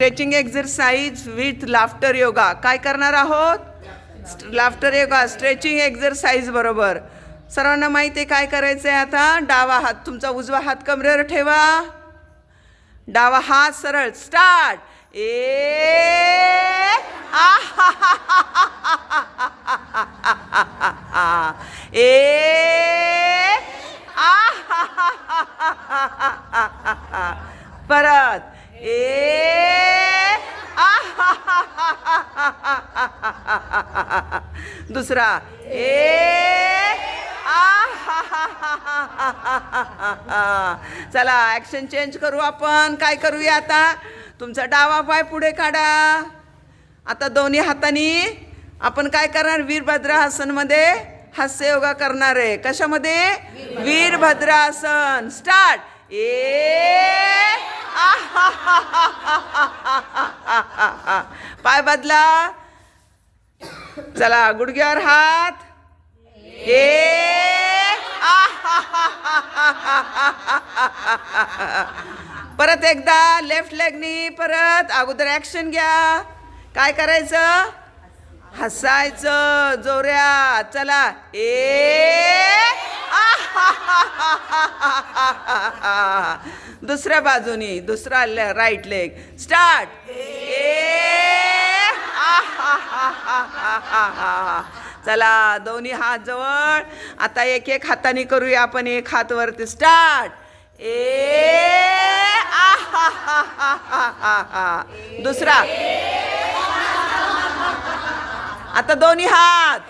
Stretching exercise with laughter yoga. काय करणार आहोत? लाफ्टर योगा, स्ट्रेचिंग एक्झरसाइज बरोबर. सर्वांना माहिती आहे काय करायचं आहे. आता डावा हात, तुमचा उजवा हात कमरेवर ठेवा, डावा हात सरळ. स्टार्ट. परत. दुसरा. चला ऍक्शन चेंज करू आपण. काय करूया आता? तुमचा डावा पाय पुढे काढा. आता दोन्ही हातांनी आपण काय करणार? वीरभद्रासन मध्ये हास्य योगा करणार आहे. कशामध्ये? वीरभद्रासन. स्टार्ट. पाय बदला. चला गुडघ्यावर हात. परत एकदा लेफ्ट लेगनी. परत अगोदर ऍक्शन घ्या. काय करायचं? हसायचं जोऱ्यात. चला. दुसऱ्या बाजूनी, दुसरा राईट लेग. स्टार्ट. चला दोन्ही हात जवळ. आता एक एक हाताने करूया आपण. एक हात वरती. स्टार्ट. दुसरा. आता दोन्ही हात.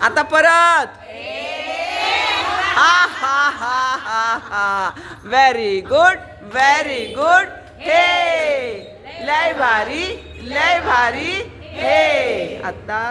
आता परत. Very good, very good. हे लय भारी, लय भारी. हे आता